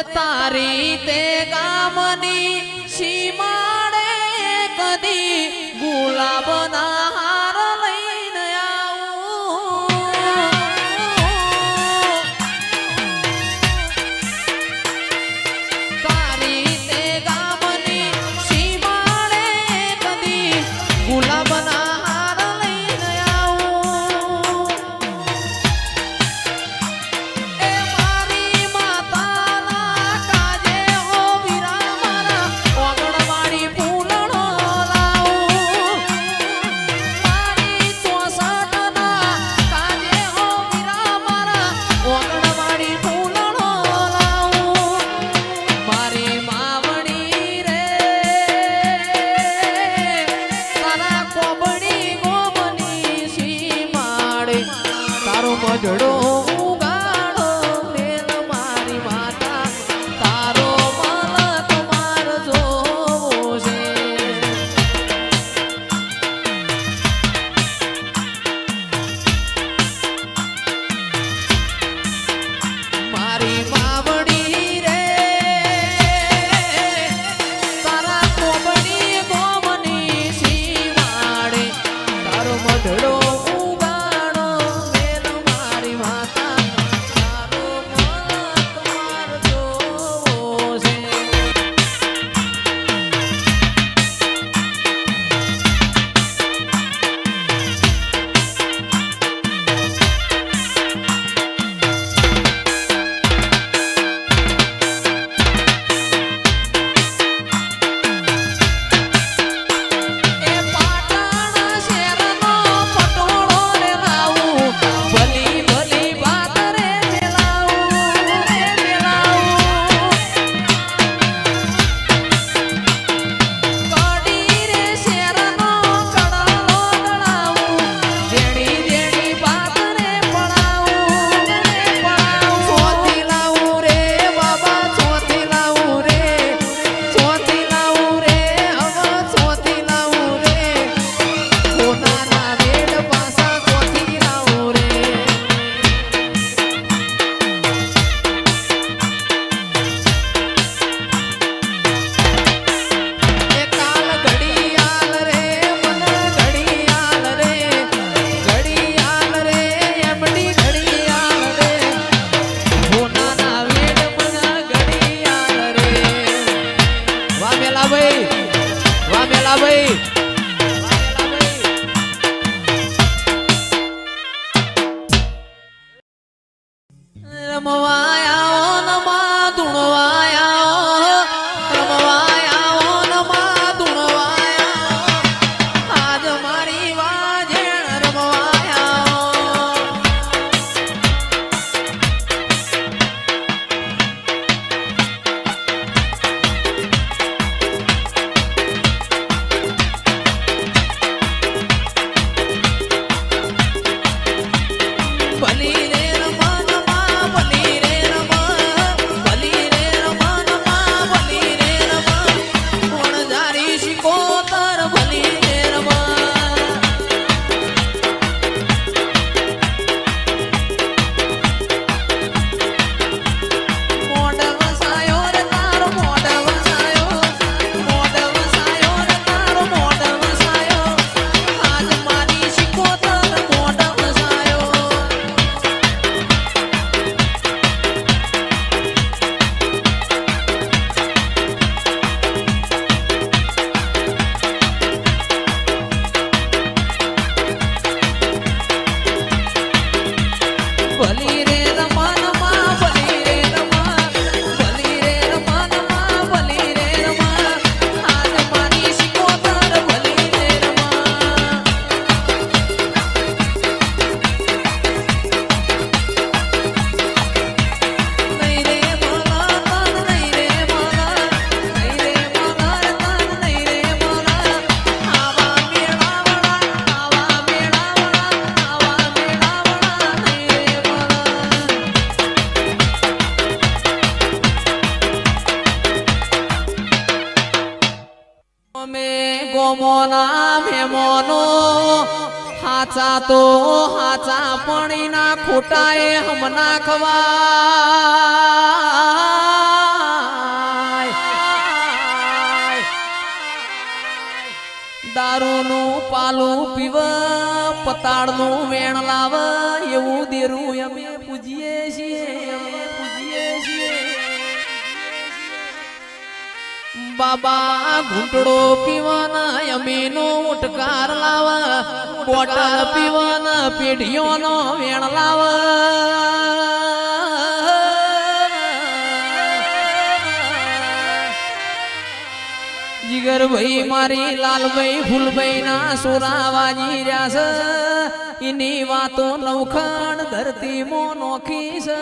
તારી તે ગામની સીમાડે કદી ગુલાબના હાર લઈને આવું તારી તે ગામની સીમાડે કદી ગુલાબના હાર લઈને આવું એ મારી માતાના કાજે ઓ વીરા મારા ઓગણવાડી ફૂલણો લાવું મારી 64ના કાજે ઓ વીરા મારા ઓગણવાડી ફૂલણો લાવું મારી માવણી રે તારા કોબડી ગોમની સીમાડે તારો મઢડો ઉગાડો મેલ મારી માતા તારો મલક માર જોવો છે મારી માવડી રે તારા કોબડી ગોમની સીમાડે તારો મઢડો ઉગાડો મેલ મારી માતા તારો મલક માર જોવો છે એ પાટણ શહેરનો પટોળો રે લાવું ભલી ભલી વાત રે મેલાવું કડી રે શહેરનો કડલો ગળાવું જેડી જેડી વાત રે પડાવું ચોથી લાવું રે બાબા ચોથી લાવું રે ચોથી લાવું રે હવે ચોથી લાવું રે કોનાના વેડ પાસા ચોથી લાવું રે એ કાલ ઘડિયાળ રે મન ઘડિયાળ રે એમડી ઘડિયાળ રે કોનાના વેડ મન ઘડિયાળ રે વાહ મેલાભાઈ વાહ મેલાભાઈ રમવાયા નમા ધૂણવાયા રમવાયા નમા ધૂણવાયા આજ મારી વાજેણ રમવાયા ભલી રે રમા નમા ભલી રે રમા ભલી રે રમા નમા ભલી રે રમા વણઝારી શિકોતર ભલી રે રમા મોઢ વસાયો રે તારો મોઢ વસાયો રે તારો મોઢ વસાયો આજ મારી શિકોતર મોઢ વસાયો ભલી રે રમા નમા ભલી રે રમા ભલી રે રમા નમા ભલી રે રમા આજ મારી શિકોતર ભલી રે રમા નહીં રે મલા તન નહીં રે મલા નહીં રે મલા તન નહીં રે મલા આવા મેળાવડા આવા મેળાવડા આવા મેળાવડા નહીં રે મલા અમે ગોમોના મેમોનો હાચા તો હાચા પણીના ખોટાએ હમ નાખવા પાલું પીવ પતાળનું વેણ લાવ એવું દેરું અમે પૂજીએ છીએ બાબા ઘૂંટડો પીવાના અમીનો ઉટકાર લાવ બોટલ પીવાના પેઢીઓનો વેણ લાવ જીગર ભાઈ મારી લાલભાઈ ફૂલભાઈ ના સોરા વાજી રહ્યા છે એની વાતો નવખણ ધરતી મો નોખી છે